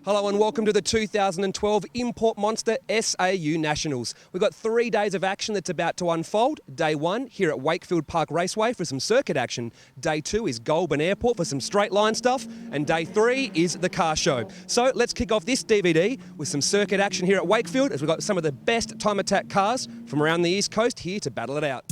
Hello and welcome to the 2012 Import Monster SAU Nationals. We've got 3 days of action that's about to unfold. Day 1 here at Wakefield Park Raceway for some circuit action. Day 2 is Goulburn Airport for some straight line stuff. And Day 3 is the car show. So let's kick off this DVD with some circuit action here at Wakefield as we've got some of the best time attack cars from around the East Coast here to battle it out.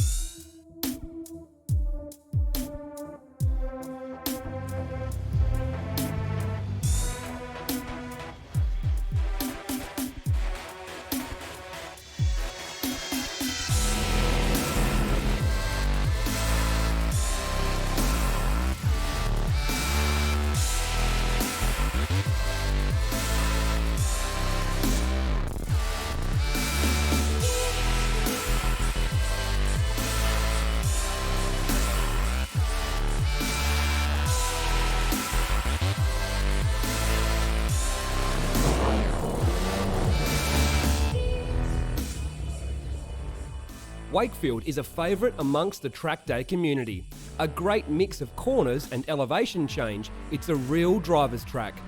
Wakefield is a favourite amongst the track day community. A great mix of corners and elevation change, it's a real driver's track.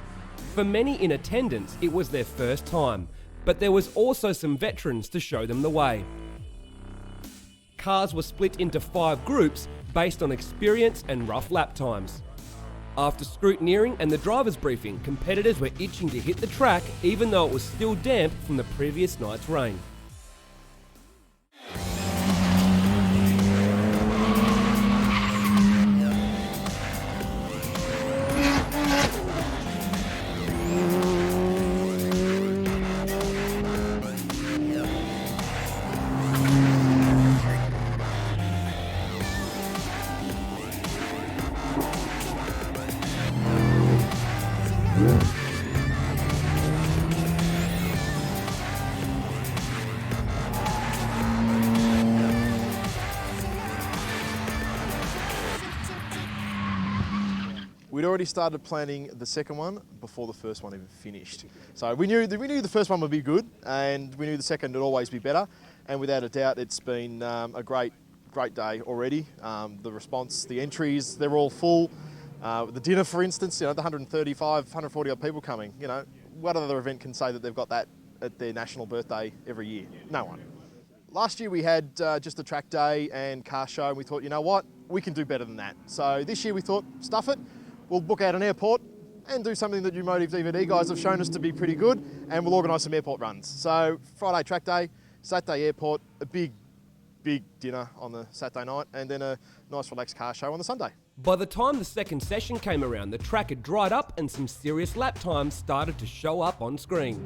For many in attendance, it was their first time, but there was also some veterans to show them the way. Cars were split into 5 groups based on experience and rough lap times. After scrutineering and the driver's briefing, competitors were itching to hit the track even though it was still damp from the previous night's rain. We'd already started planning the second one before the first one even finished. So we knew the first one would be good, and we knew the second would always be better. And without a doubt, it's been a great day already. The response, the entries, they're all full. The dinner, for instance, the 135, 140 odd people coming. What other event can say that they've got that at their national birthday every year? No one. Last year we had just a track day and car show, and we thought, you know what, we can do better than that. So this year we thought, stuff it. We'll book out an airport and do something that you Motive DVD guys have shown us to be pretty good, and we'll organise some airport runs. So Friday track day, Saturday airport, a big dinner on the Saturday night, and then a nice relaxed car show on the Sunday. By the time the second session came around, the track had dried up and some serious lap times started to show up on screen.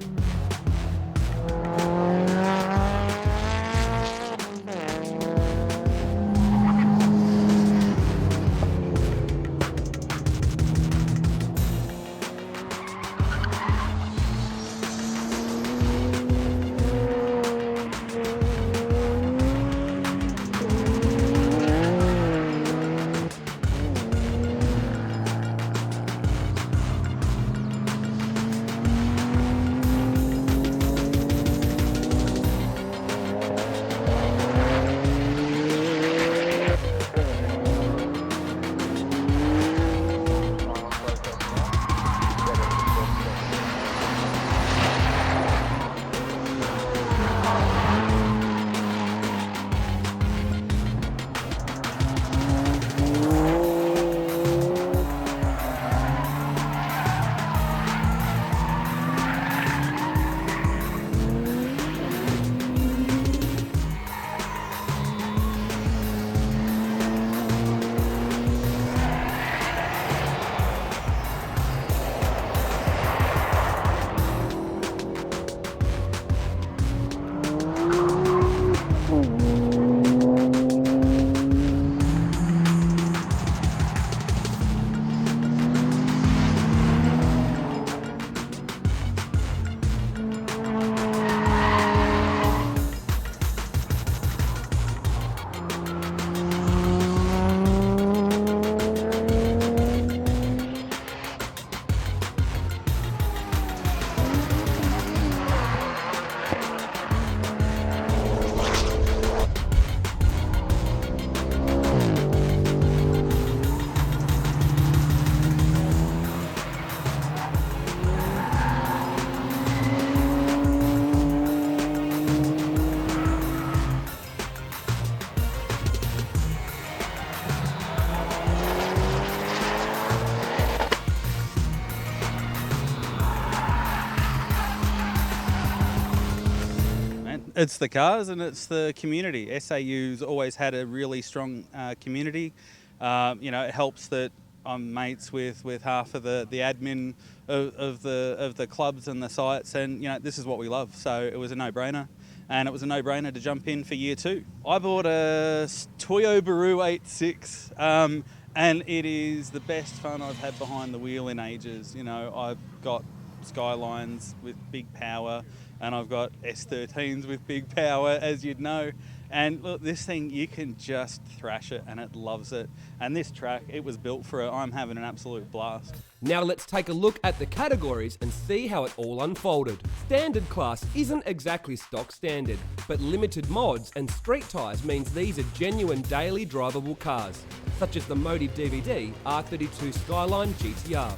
It's the cars and it's the community. SAU's always had a really strong community. It helps that I'm mates with half of the admin of the clubs and the sites, and this is what we love. So it was a no-brainer, and it was a no-brainer to jump in for year 2. I bought a Toyo Baru 86, and it is the best fun I've had behind the wheel in ages. I've got Skylines with big power, and I've got S13s with big power, as you'd know. And look, this thing, you can just thrash it, and it loves it. And this track, it was built for it. I'm having an absolute blast. Now let's take a look at the categories and see how it all unfolded. Standard class isn't exactly stock standard, but limited mods and street tyres means these are genuine daily drivable cars, such as the Motive DVD R32 Skyline GTR.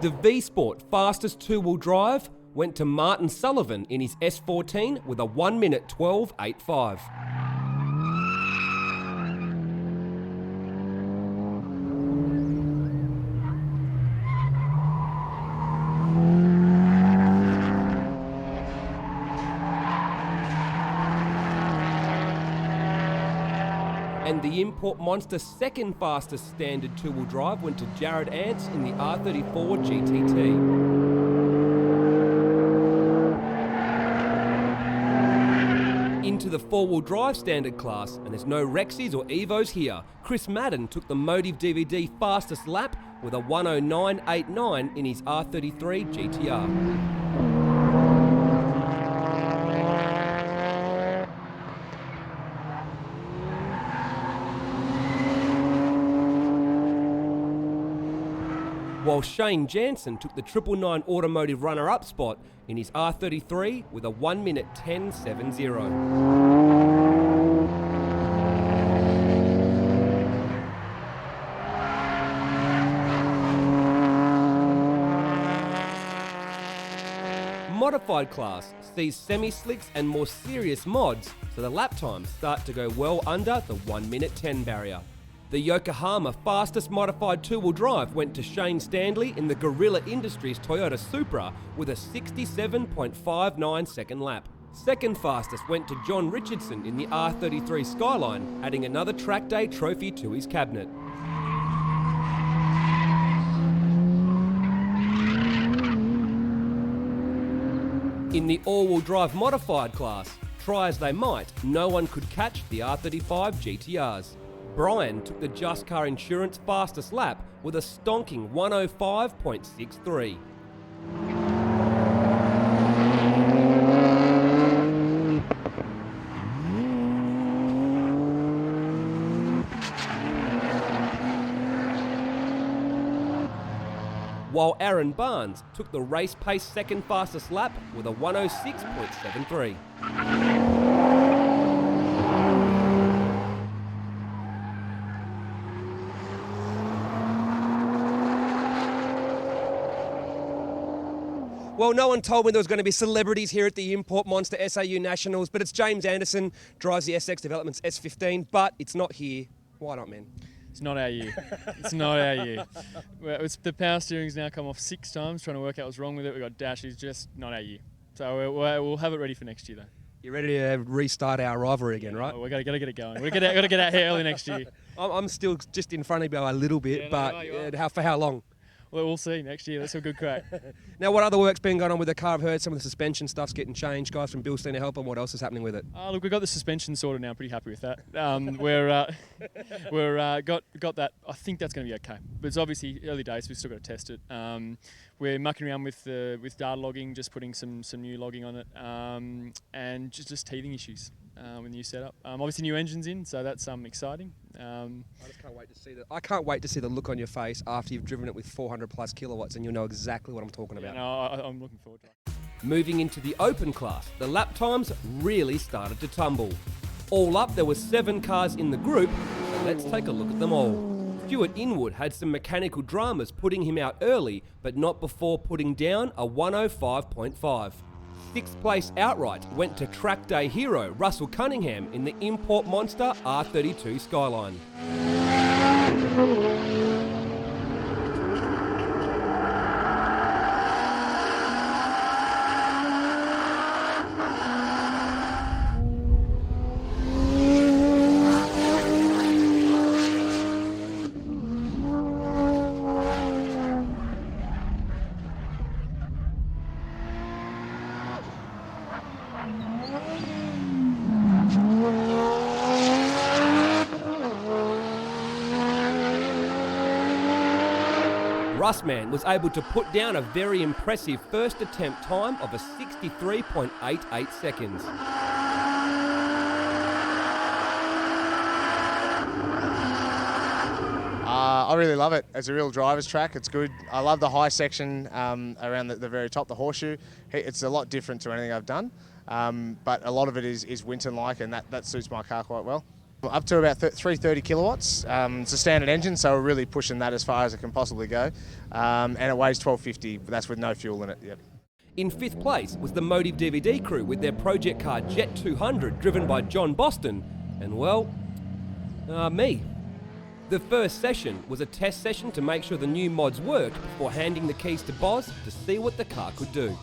The V-Sport fastest two-wheel drive went to Martin Sullivan in his S14 with a 1 minute 12.85. And the Import Monster second fastest standard two-wheel drive went to Jared Ants in the R34 GTT. Into the four-wheel drive standard class, and there's no Rexys or Evos here. Chris Madden took the Motive DVD fastest lap with a 109.89 in his R33 GTR. While Shane Jansen took the 999 automotive runner-up spot in his R33 with a 1 minute 10.70. Modified class sees semi-slicks and more serious mods, so the lap times start to go well under the 1 minute 10 barrier. The Yokohama fastest modified two-wheel drive went to Shane Stanley in the Gorilla Industries Toyota Supra with a 67.59 second lap. Second fastest went to John Richardson in the R33 Skyline, adding another track day trophy to his cabinet. In the all-wheel drive modified class, try as they might, no one could catch the R35 GTRs. Brian took the Just Car Insurance fastest lap with a stonking 105.63. While Aaron Barnes took the race pace second fastest lap with a 106.73. Well, no one told me there was going to be celebrities here at the Import Monster SAU Nationals, but it's James Anderson, drives the SX Developments S15, but it's not here. Why not, man? It's not our year. It's not our year. The power steering's now come off 6 times, trying to work out what's wrong with it. We've got dashes, just not our year. So we'll have it ready for next year, though. You're ready to restart our rivalry again, right? We've got to get it going. We've got to get out here early next year. I'm still just in front of you a little bit, but for how long? Well, we'll see next year. That's a good crack. Now, what other work's been going on with the car? I've heard some of the suspension stuff's getting changed. Guys from Bilstein to help them. What else is happening with it? Look, we've got the suspension sorted now. Pretty happy with that. Got that. I think that's going to be okay. But it's obviously early days. So we've still got to test it. We're mucking around with data logging, just putting some new logging on it, and just teething issues. with the new setup. Obviously, new engines in, so that's exciting. I just can't wait to see I can't wait to see the look on your face after you've driven it with 400 plus kilowatts, and you'll know exactly what I'm talking about. I'm looking forward to it. Moving into the open class, the lap times really started to tumble. All up, there were 7 cars in the group, so let's take a look at them all. Stuart Inwood had some mechanical dramas putting him out early, but not before putting down a 105.5. Sixth place outright went to track day hero Russell Cunningham in the Import Monster R32 Skyline. Russman was able to put down a very impressive first attempt time of a 63.88 seconds. I really love it. It's a real driver's track. It's good. I love the high section around the very top, the horseshoe. It's a lot different to anything I've done, but a lot of it is Winton-like, and that suits my car quite well. Up to about 330 kilowatts. It's a standard engine, so we're really pushing that as far as it can possibly go. And it weighs 1250, but that's with no fuel in it. Yep. In 5th place was the Motive DVD crew with their project car Jet 200 driven by John Boston and, well, me. The first session was a test session to make sure the new mods worked before handing the keys to Boz to see what the car could do.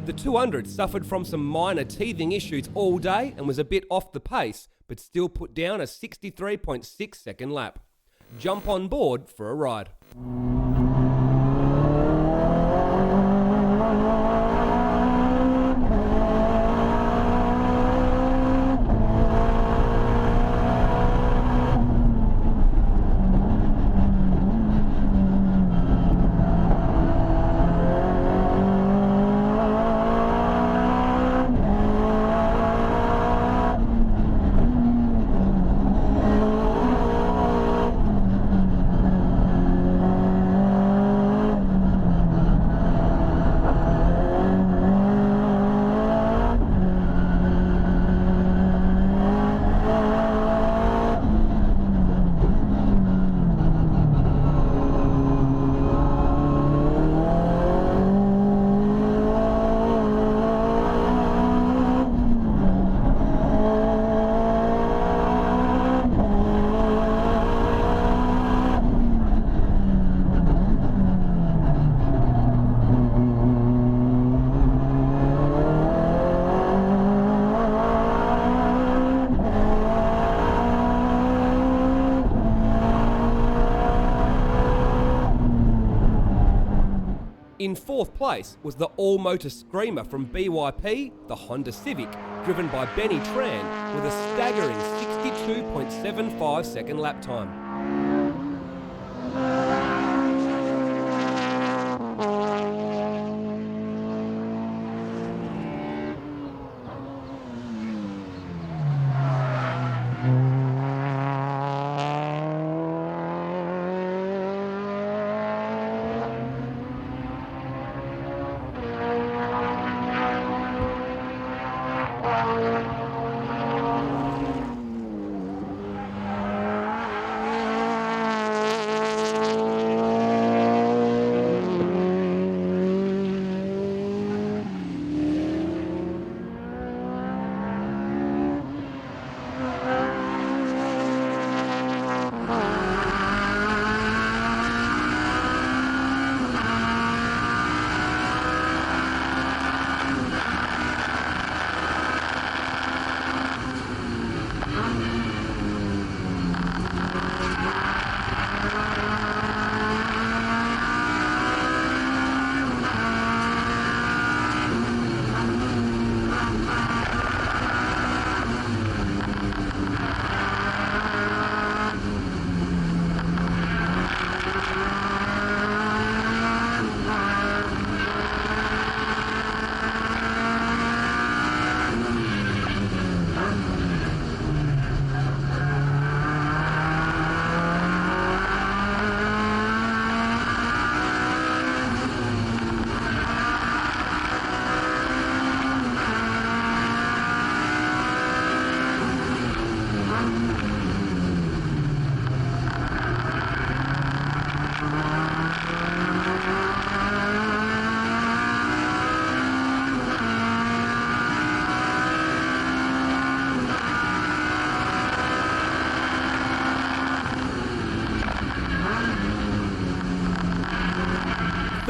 The 200 suffered from some minor teething issues all day and was a bit off the pace, but still put down a 63.6 second lap. Jump on board for a ride. In 4th place was the all-motor screamer from BYP, the Honda Civic, driven by Benny Tran with a staggering 62.75 second lap time.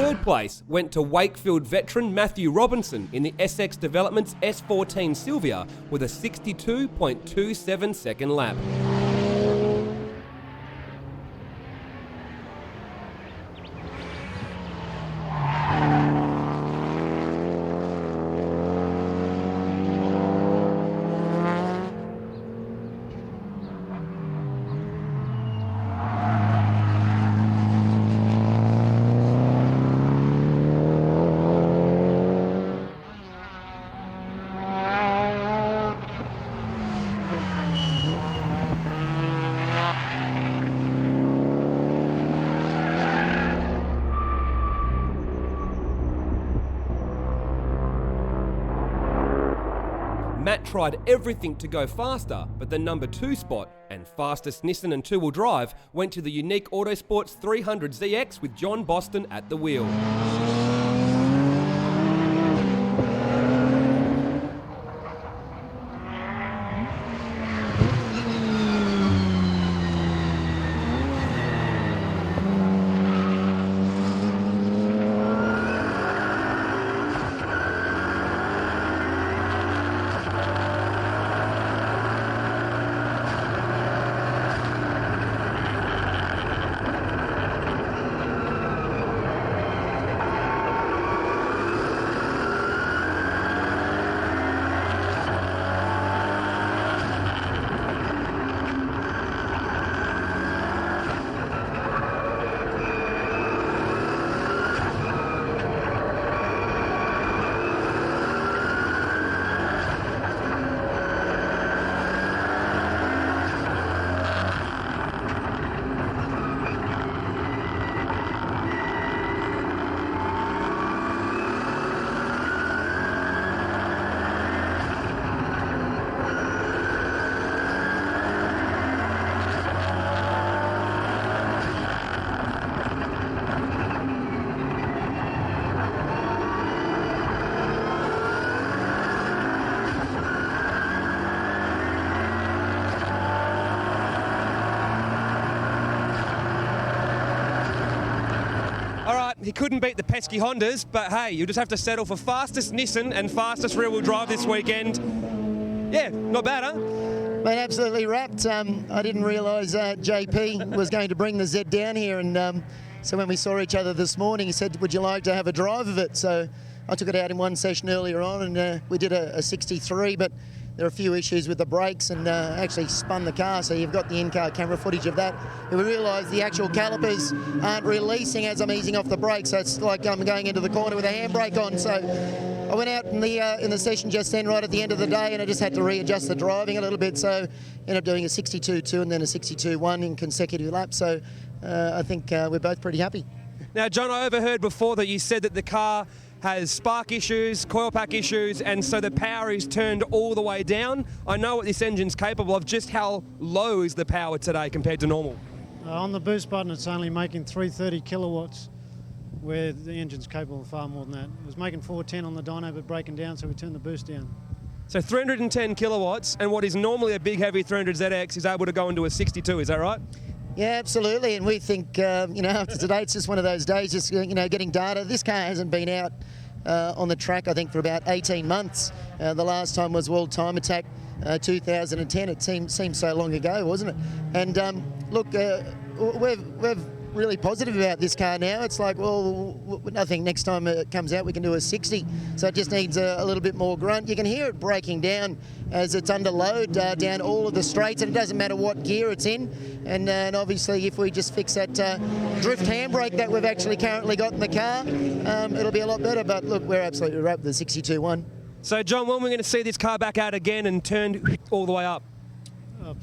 third place went to Wakefield veteran Matthew Robinson in the SX Developments S14 Sylvia with a 62.27 second lap. Matt tried everything to go faster, but the number 2 spot and fastest Nissan and two-wheel drive went to the unique Autosports 300ZX with John Boston at the wheel. All right, he couldn't beat the pesky Hondas, but hey, you just have to settle for fastest Nissan and fastest rear-wheel drive this weekend. Yeah, not bad, huh? Mate, absolutely wrapped. I didn't realise JP was going to bring the Z down here, and so when we saw each other this morning, he said, would you like to have a drive of it? So I took it out in one session earlier on, and we did a 63, but there are a few issues with the brakes and actually spun the car, so you've got the in-car camera footage of that. And we realised the actual calipers aren't releasing as I'm easing off the brakes, so it's like I'm going into the corner with a handbrake on. So I went out in the session just then, right at the end of the day, and I just had to readjust the driving a little bit, so ended up doing a 62.2 and then a 62.1 in consecutive laps, so I think we're both pretty happy. Now, John, I overheard before that you said that the car has spark issues, coil pack issues, and so the power is turned all the way down. I know what this engine's capable of. Just how low is the power today compared to normal? On the boost button, it's only making 330 kilowatts, where the engine's capable of far more than that. It was making 410 on the dyno, but breaking down, so we turned the boost down. So 310 kilowatts, and what is normally a big, heavy 300ZX is able to go into a 62, is that right? Yeah, absolutely, and we think, after today, it's just one of those days, just, getting data. This car hasn't been out on the track, I think, for about 18 months. The last time was World Time Attack 2010. It seems so long ago, wasn't it? And look, we're really positive about this car now. It's like, well, nothing. Next time it comes out, we can do a 60. So it just needs a little bit more grunt. You can hear it breaking down as it's under load down all of the straights, and it doesn't matter what gear it's in. And obviously, if we just fix that drift handbrake that we've actually currently got in the car, it'll be a lot better. But look, we're absolutely wrapped with the 62.1. So, John, when are we going to see this car back out again and turned all the way up?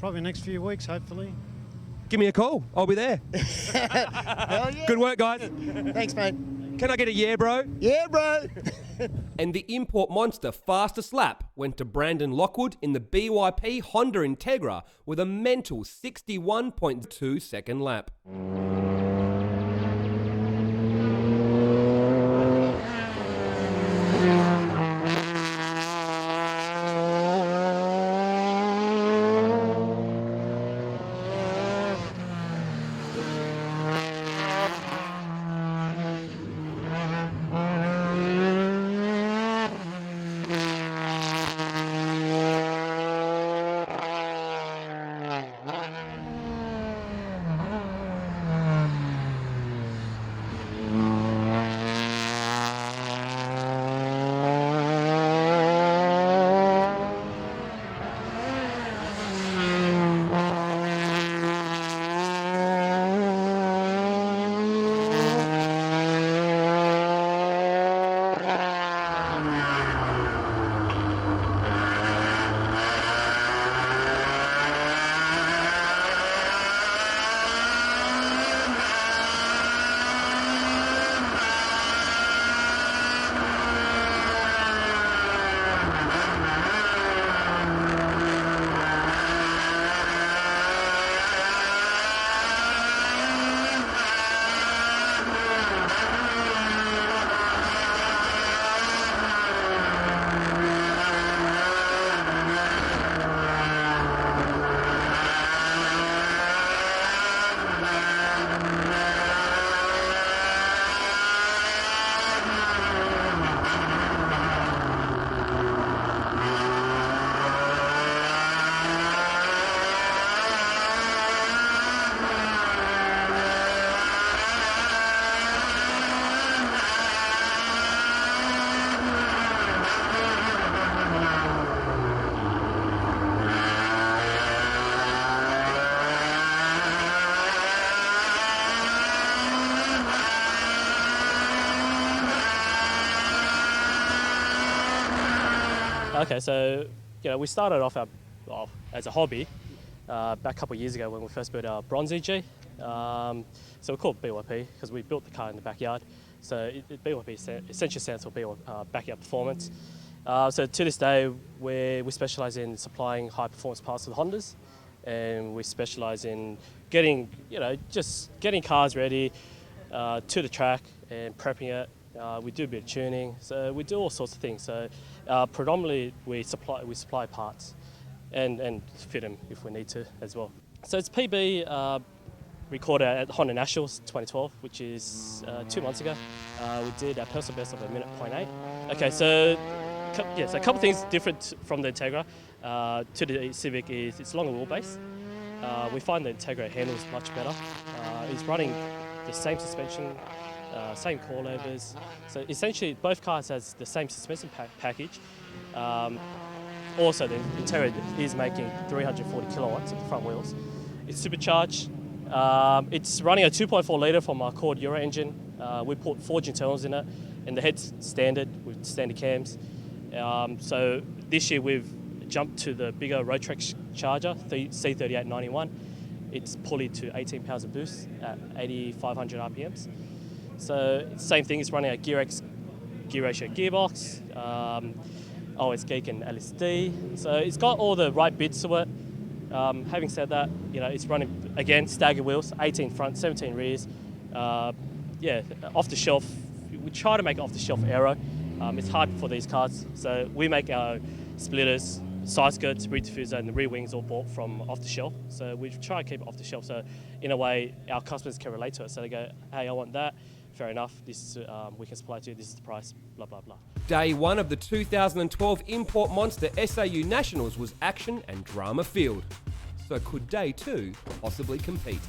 Probably next few weeks, hopefully. Give me a call. I'll be there. Hell yeah. Good work, guys. Thanks, mate. Can I get a yeah, bro? Yeah, bro. And the Import Monster fastest lap went to Brandon Lockwood in the BYP Honda Integra with a mental 61.2 second lap. Okay, so we started off as a hobby back a couple of years ago when we first built our Bronze EG. So we called it BYP because we built the car in the backyard. So BYP essentially stands for backyard performance. So to this day, we specialise in supplying high performance parts to the Hondas, and we specialise in getting cars ready to the track and prepping it. We do a bit of tuning, so we do all sorts of things. So predominantly we supply parts and fit them if we need to as well. So it's PB recorded at Honda Nationals 2012, which is 2 months ago. We did our personal best of 1:08. Okay, so a couple of things different from the Integra to the Civic is it's longer wheelbase. We find the Integra handles much better. It's running the same suspension, same coilovers. So essentially, both cars has the same suspension package. Also, the Integra is making 340 kilowatts at the front wheels. It's supercharged. It's running a 2.4 litre from our Accord Euro engine. We put forged internals in it, and the head's standard with standard cams. So this year we've jumped to the bigger Roadtrack charger, C3891. It's pulleyed to 18 pounds of boost at 8,500 RPMs. So same thing, it's running a GearX gear ratio gearbox, OS Geek and LSD. So it's got all the right bits to it. Having said that, it's running, again, staggered wheels, 18 front, 17 rears. Off the shelf. We try to make it off the shelf aero. It's hard for these cars. So we make our splitters, side skirts, rear diffuser and the rear wings all bought from off the shelf. So we try to keep it off the shelf. So in a way, our customers can relate to it. So they go, hey, I want that. Fair enough. This we can supply to you. This is the price, blah, blah, blah. Day one of the 2012 Import Monster SAU Nationals was action and drama filled. So could day two possibly compete?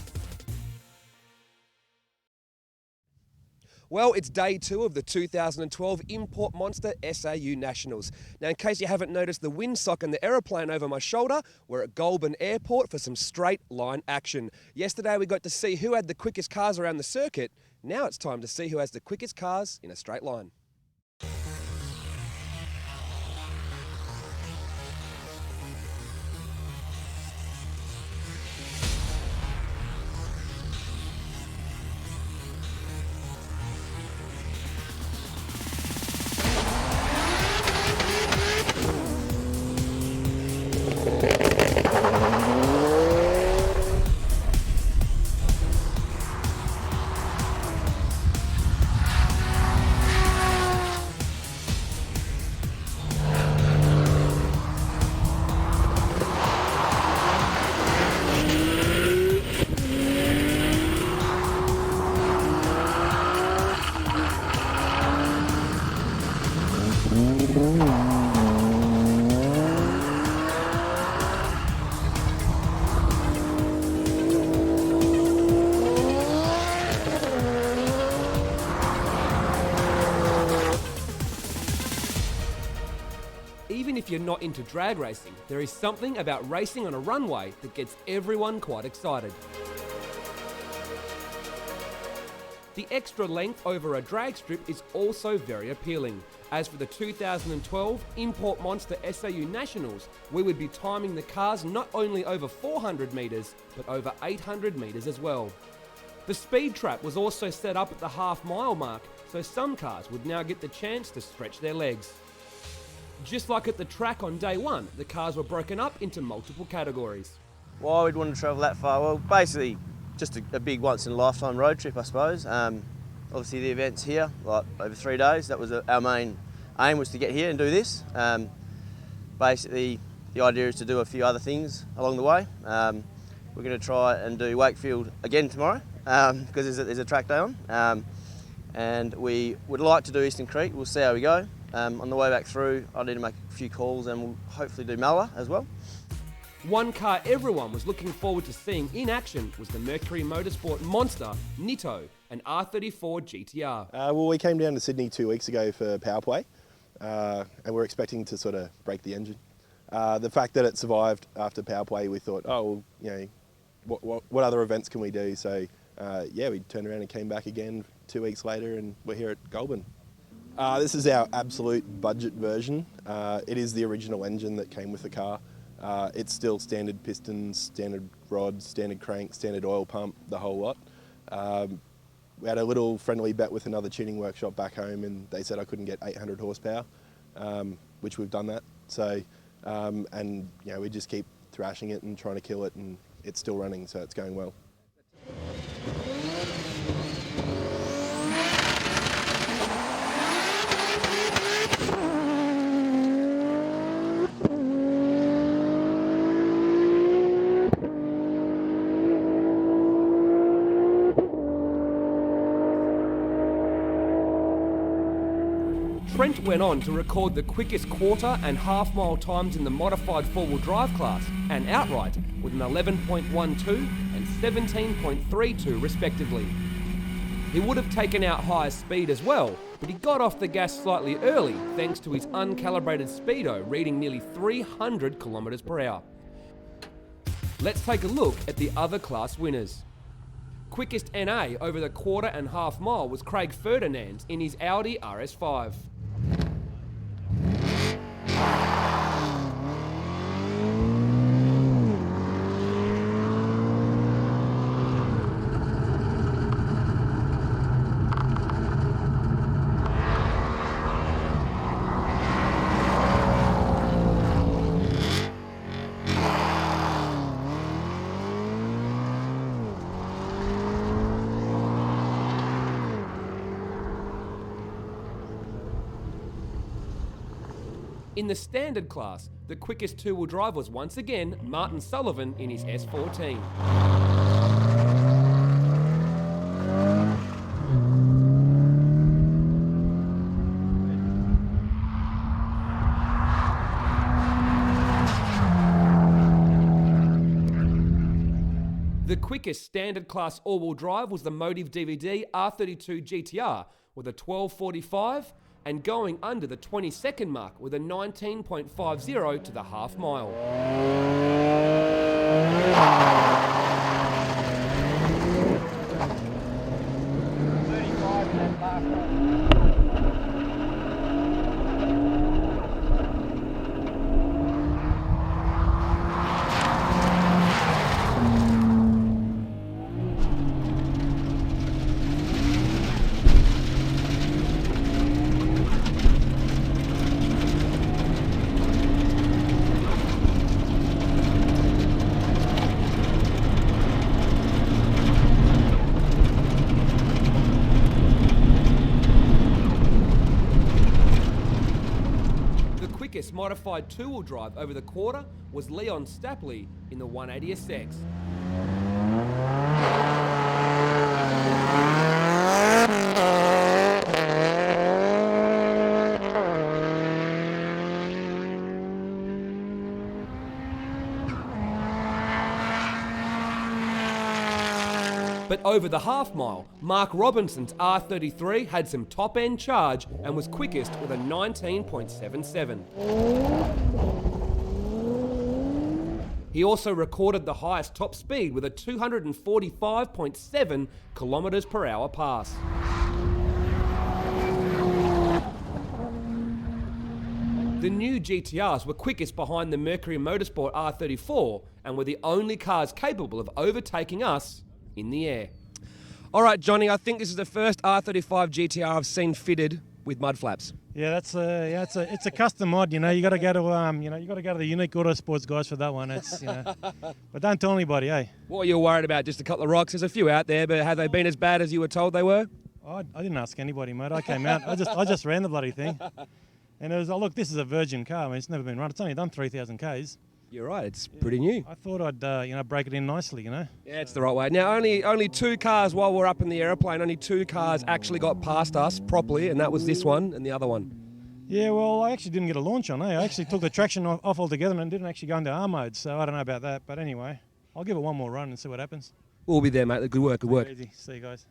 Well, it's day two of the 2012 Import Monster SAU Nationals. Now, in case you haven't noticed the windsock and the aeroplane over my shoulder, we're at Goulburn Airport for some straight line action. Yesterday we got to see who had the quickest cars around the circuit. Now it's time to see who has the quickest cars in a straight line. Even if you're not into drag racing, there is something about racing on a runway that gets everyone quite excited. The extra length over a drag strip is also very appealing. As for the 2012 Import Monster SAU Nationals, we would be timing the cars not only over 400 metres, but over 800 metres as well. The speed trap was also set up at the half-mile mark, so some cars would now get the chance to stretch their legs. Just like at the track on day one, the cars were broken up into multiple categories. Why we'd want to travel that far? Well, basically, just a big once-in-a-lifetime road trip, I suppose. Obviously, the event's here, like over 3 days. That was our main aim, was to get here and do this. Basically, the idea is to do a few other things along the way. We're going to try and do Wakefield again tomorrow because there's a track day on. And we would like to do Eastern Creek. We'll see how we go. On the way back through, I need to make a few calls and we'll hopefully do Malwa as well. One car everyone was looking forward to seeing in action was the Mercury Motorsport monster, Nitto, an R34 GTR. Well, we came down to Sydney 2 weeks ago for Power Play, and we're expecting to sort of break the engine. The fact that it survived after Power Play, we thought, oh, well, what other events can we do? So, we turned around and came back again 2 weeks later, and we're here at Goulburn. This is our absolute budget version. It is the original engine that came with the car. It's still standard pistons, standard rods, standard crank, standard oil pump, the whole lot. We had a little friendly bet with another tuning workshop back home, and they said I couldn't get 800 horsepower, which we've done that. So, and you know, we just keep thrashing it and trying to kill it, and it's still running, so it's going well. Trent went on to record the quickest quarter and half mile times in the modified four-wheel drive class and outright with an 11.12 and 17.32 respectively. He would have taken out higher speed as well, but he got off the gas slightly early thanks to his uncalibrated speedo reading nearly 300 kilometres per hour. Let's take a look at the other class winners. Quickest NA over the quarter and half mile was Craig Ferdinand in his Audi RS5. In the standard class, the quickest two-wheel drive was once again Martin Sullivan in his S14. The quickest standard class all-wheel drive was the Motive DVD R32 GTR with a 12.45 and going under the 20-second mark with a 19.50 to the half mile. Modified two-wheel drive over the quarter was Leon Stapley in the 180SX. But over the half mile, Mark Robinson's R33 had some top end charge and was quickest with a 19.77. He also recorded the highest top speed with a 245.7 kilometres per hour pass. The new GTRs were quickest behind the Mercury Motorsport R34 and were the only cars capable of overtaking us in the air. All right, Johnny, I think this is the first R35 GTR I've seen fitted with mud flaps. Yeah, it's a custom mod. You know, you got to go to you got to go to the Unique Autosports guys for that one. It's but don't tell anybody, eh? What are you worried about? Just a couple of rocks? There's a few out there, but have they been as bad as you were told they were? I didn't ask anybody, mate. I came out. I just ran the bloody thing, and it was, oh look, this is a virgin car. I mean, it's never been run. It's only done 3,000 k's. You're right, it's pretty new. I thought I'd break it in nicely, you know. Yeah, it's the right way. Now, only two cars while we're up in the aeroplane, only two cars actually got past us properly, and that was this one and the other one. Yeah, well, I actually didn't get a launch on, I actually took the traction off altogether and didn't actually go into R mode, so I don't know about that. But anyway, I'll give it one more run and see what happens. We'll be there, mate. Good work, good work. Easy. See you guys.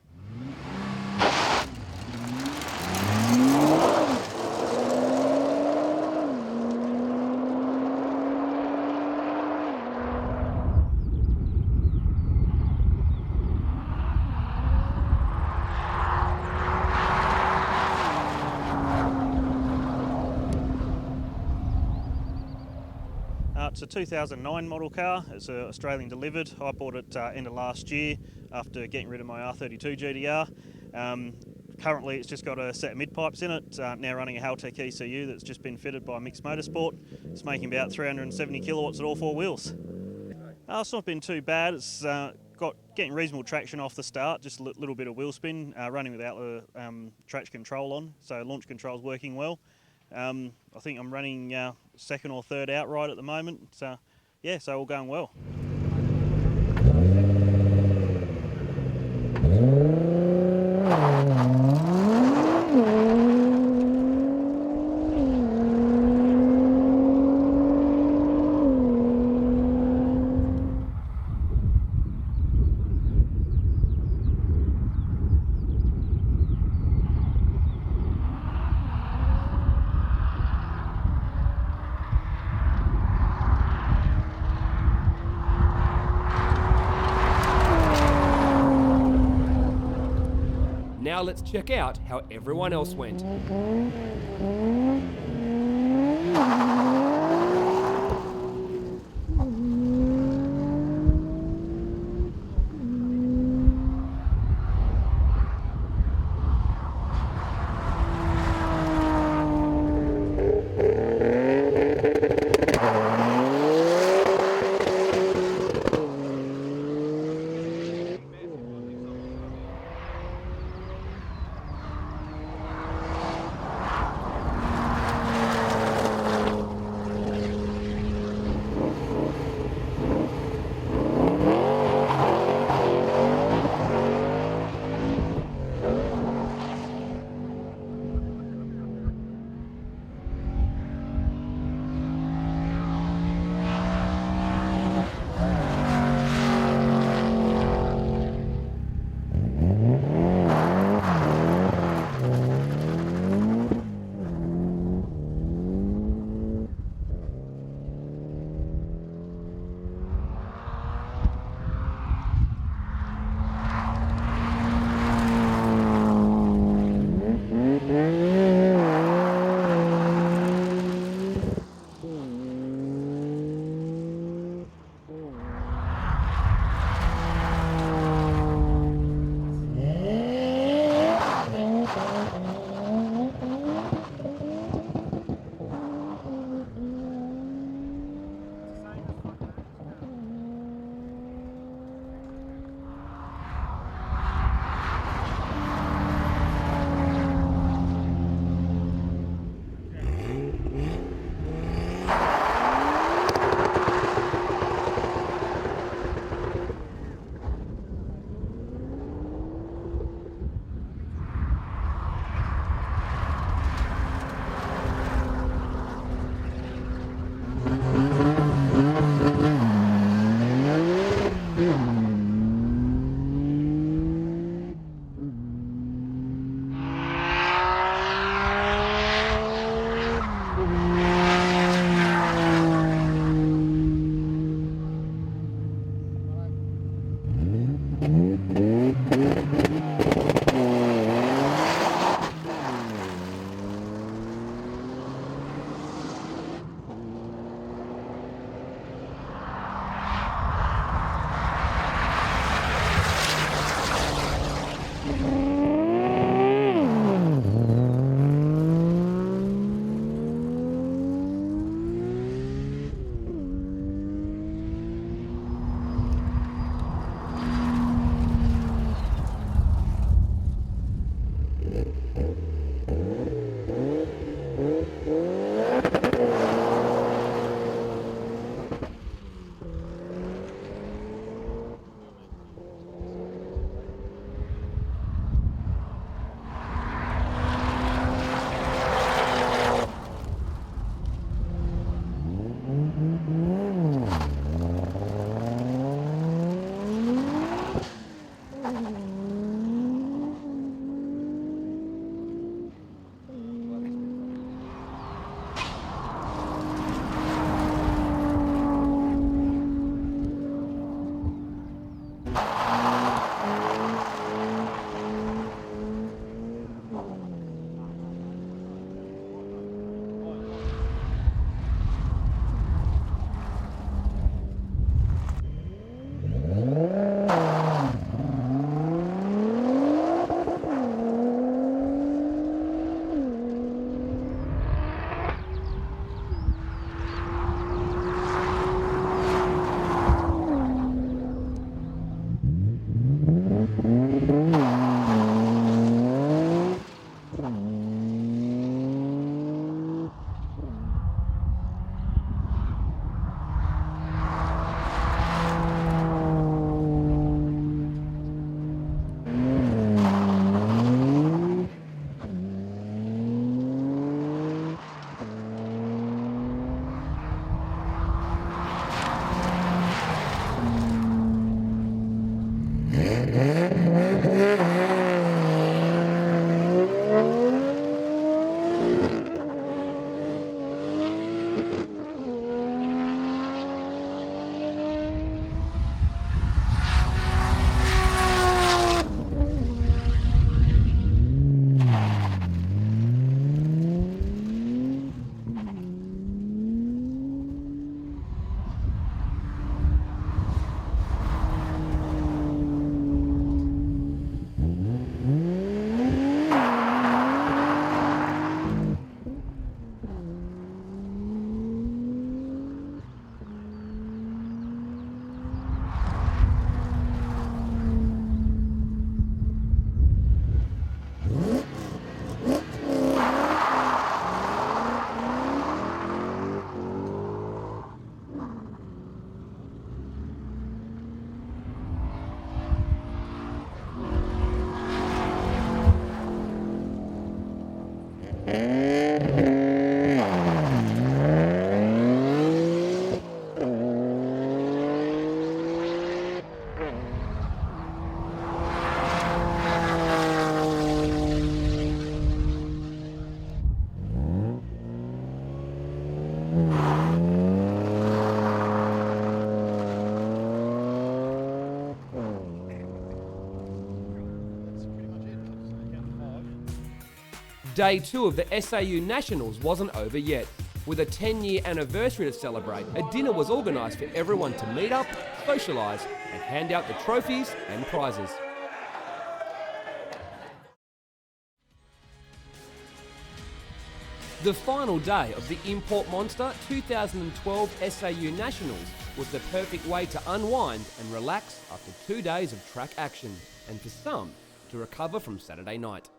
It's a 2009 model car. It's Australian delivered. I bought it end of last year after getting rid of my R32 GTR. Currently it's just got a set of mid-pipes in it, now running a Haltech ECU that's just been fitted by Mixed Motorsport. It's making about 370 kilowatts at all four wheels. It's not been too bad. It's getting reasonable traction off the start, just a little bit of wheel spin, running without the traction control on, so launch control's working well. I think I'm running second or third outright at the moment, so yeah, so all going well. Now let's check out how everyone else went. Day 2 of the SAU Nationals wasn't over yet. With a 10-year anniversary to celebrate, a dinner was organised for everyone to meet up, socialise and hand out the trophies and prizes. The final day of the Import Monster 2012 SAU Nationals was the perfect way to unwind and relax after 2 days of track action, and for some, to recover from Saturday night.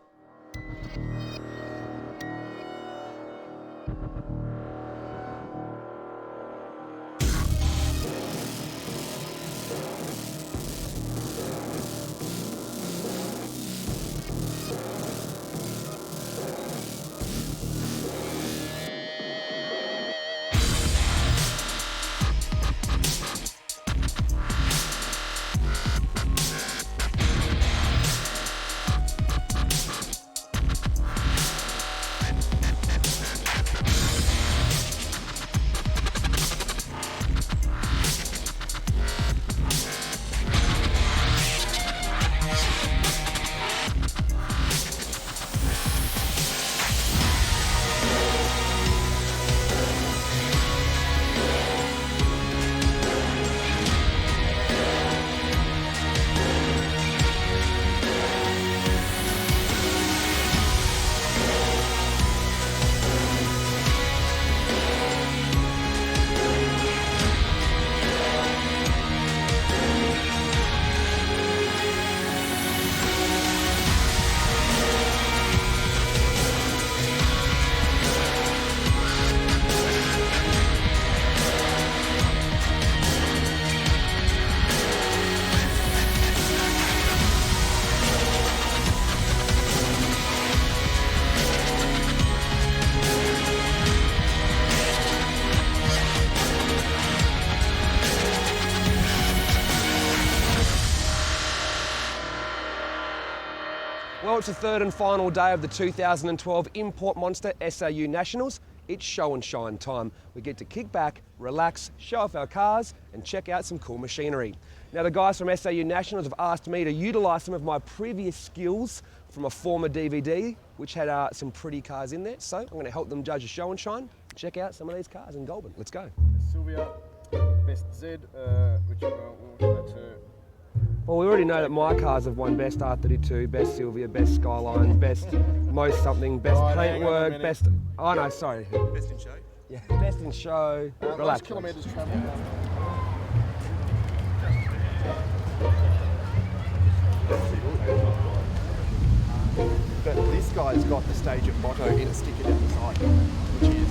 Well, it's the third and final day of the 2012 Import Monster SAU Nationals. It's show and shine time. We get to kick back, relax, show off our cars and check out some cool machinery. Now the guys from SAU Nationals have asked me to utilise some of my previous skills from a former DVD which had some pretty cars in there. So I'm going to help them judge a show and shine. Check out some of these cars in Goulburn. Let's go. Sylvia, best Z, which we'll give that to. Well, we already know that my cars have won best R32, best Sylvia, best Skyline, best most something, best paintwork, best... Oh no, sorry. Best in show? Yeah, best in show. Relax. Last kilometres travelled. But this guy's got the stage of motto in a sticker down the side, which is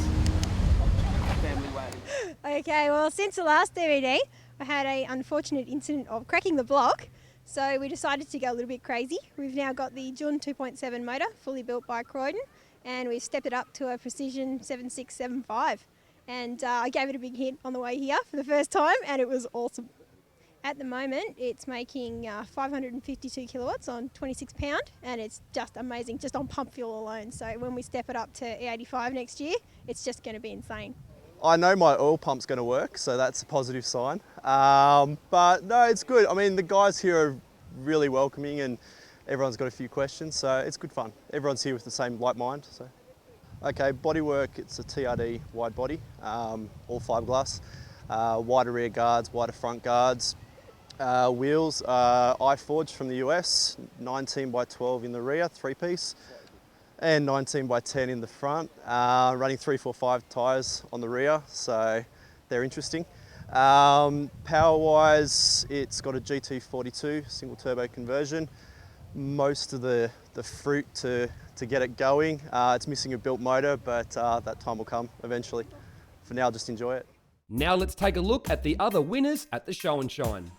family way. Okay, well, since the last DVD, I had an unfortunate incident of cracking the block, so we decided to go a little bit crazy. We've now got the Jun 2.7 motor, fully built by Croydon, and we've stepped it up to a Precision 7675. And I gave it a big hit on the way here for the first time, and it was awesome. At the moment, it's making 552 kilowatts on 26 pound, and it's just amazing, just on pump fuel alone. So when we step it up to E85 next year, it's just going to be insane. I know my oil pump's going to work, so that's a positive sign. But no, it's good. I mean, the guys here are really welcoming and everyone's got a few questions, so it's good fun. Everyone's here with the same like mind. So, okay, bodywork, it's a TRD wide body, all fiberglass, wider rear guards, wider front guards. Wheels are iForged from the US, 19 by 12 in the rear, 3-piece. And 19 by 10 in the front, running 345 tyres on the rear, so they're interesting. Power-wise, it's got a GT42 single turbo conversion. Most of the fruit to get it going. It's missing a built motor, but that time will come eventually. For now, just enjoy it. Now let's take a look at the other winners at the show and shine.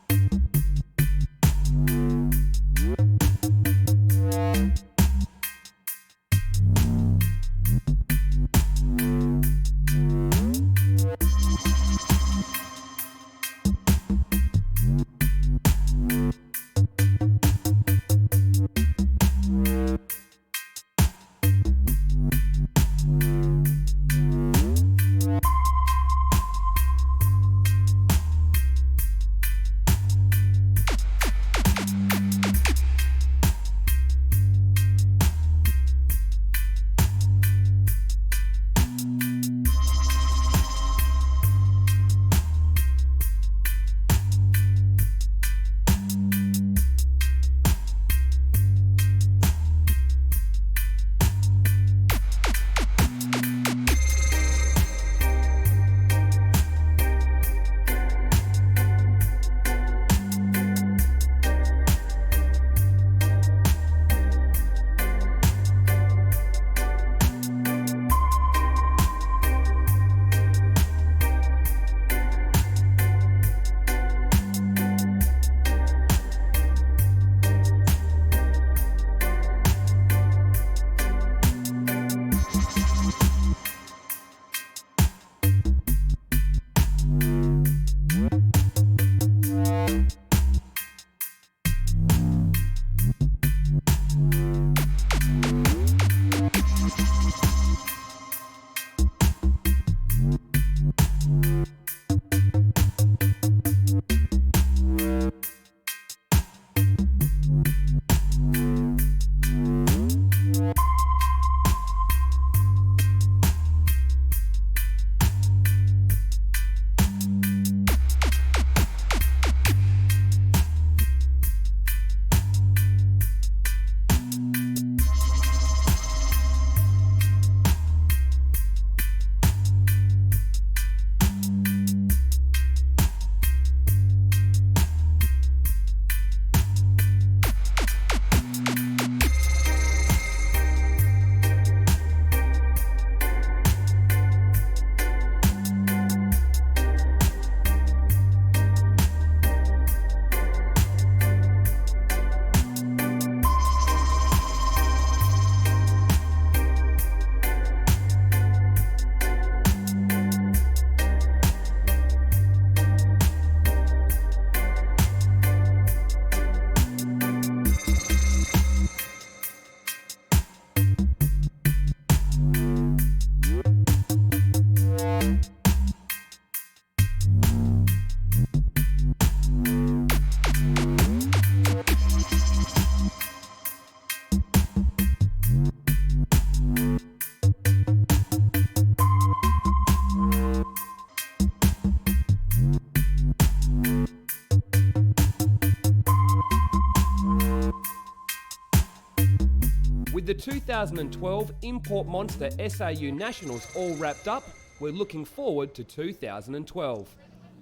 With the 2012 Import Monster SAU Nationals all wrapped up, we're looking forward to 2012.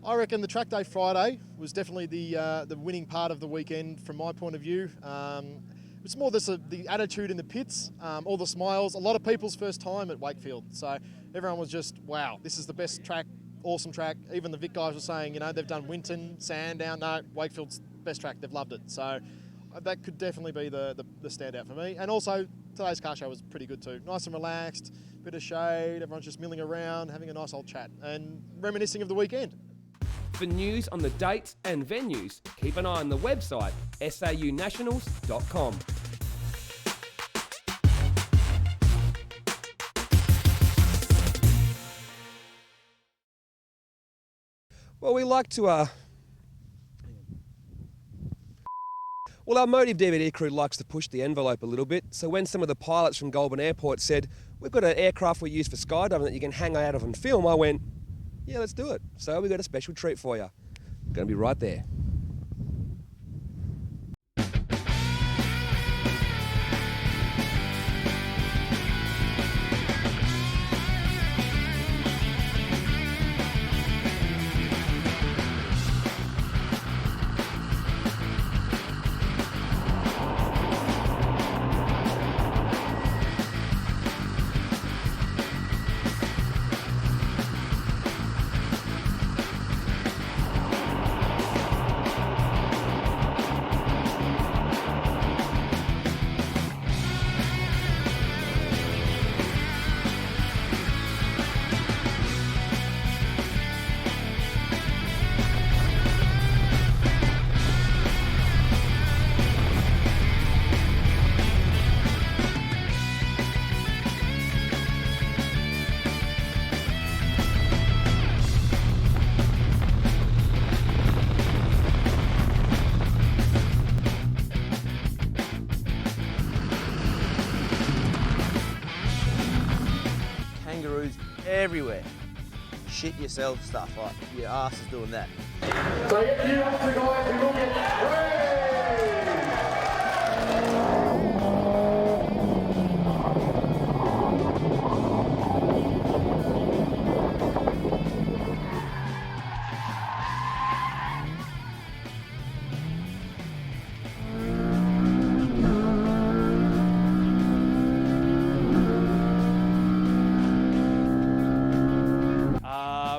I reckon the track day Friday was definitely the winning part of the weekend from my point of view. It's more the attitude in the pits, all the smiles, a lot of people's first time at Wakefield. So everyone was just, wow, this is the best track, awesome track. Even the Vic guys were saying, you know, they've done Winton, Sandown, no, Wakefield's best track, they've loved it. So that could definitely be the standout for me. And also, today's car show was pretty good too. Nice and relaxed, bit of shade, everyone's just milling around, having a nice old chat and reminiscing of the weekend. For news on the dates and venues, keep an eye on the website saunationals.com. Well, we like to well, our Motive DVD crew likes to push the envelope a little bit, so when some of the pilots from Goulburn Airport said, we've got an aircraft we use for skydiving that you can hang out of and film, I went, yeah, let's do it. So we got a special treat for you. Going to be right there. Everywhere. Shit yourself stuff, like your ass is doing that. So if you want to go and look at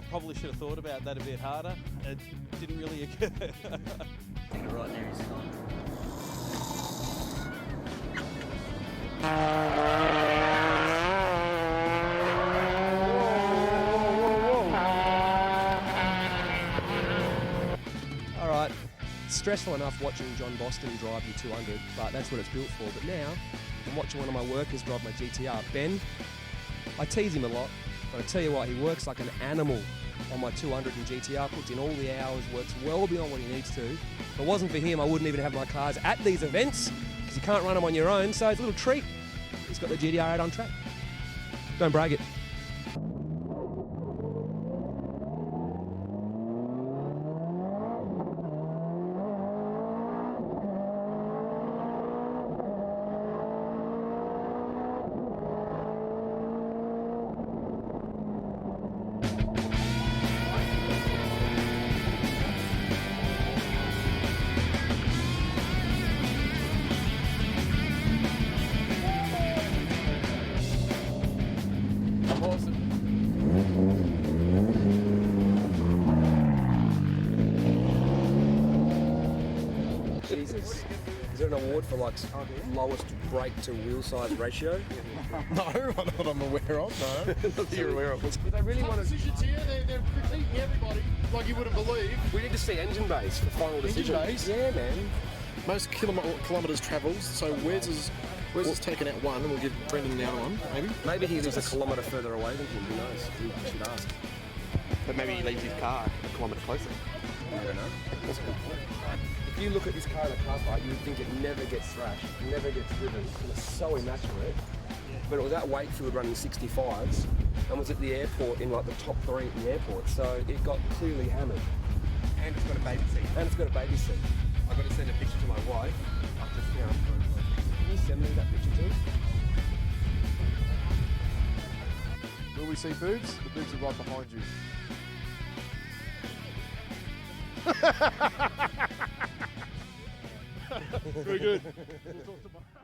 Probably should have thought about that a bit harder. It didn't really occur. Right near his phone. All right, it's stressful enough watching John Boston drive your 200, but that's what it's built for. But now, I'm watching one of my workers drive my GTR. Ben, I tease him a lot, but I tell you what, he works like an animal on my 200 and GTR, puts in all the hours, works well beyond what he needs to. If it wasn't for him, I wouldn't even have my cars at these events, because you can't run them on your own, so it's a little treat. He's got the GTR out on track. Don't brag it. Jesus. Is there an award for like lowest brake to wheel size ratio? No, not that I'm aware of, no. Not that you're aware of. But they really want to... Decisions here, they're critiquing everybody like you wouldn't believe. We need to see engine bays for final decision. Engine bays? Yeah, man. Most kilometres travelled, so Wes is taken out one, and we'll give Brendan the other one, maybe? Maybe he lives a kilometre further away than him, who knows? We should ask. But maybe he leaves his car a kilometre closer. I don't know. That's a good point. If you look at this car in a car park, you would think it never gets thrashed, never gets driven, and it's so immaculate. But it was at Wakefield running 65s, and was at the airport in like the top 3 at the airport, so it got clearly hammered. And it's got a baby seat. And it's got a baby seat. I've got to send a picture to my wife. Can you send me that picture too? see boobs? The boobs are right behind you. Very good. We'll talk tomorrow.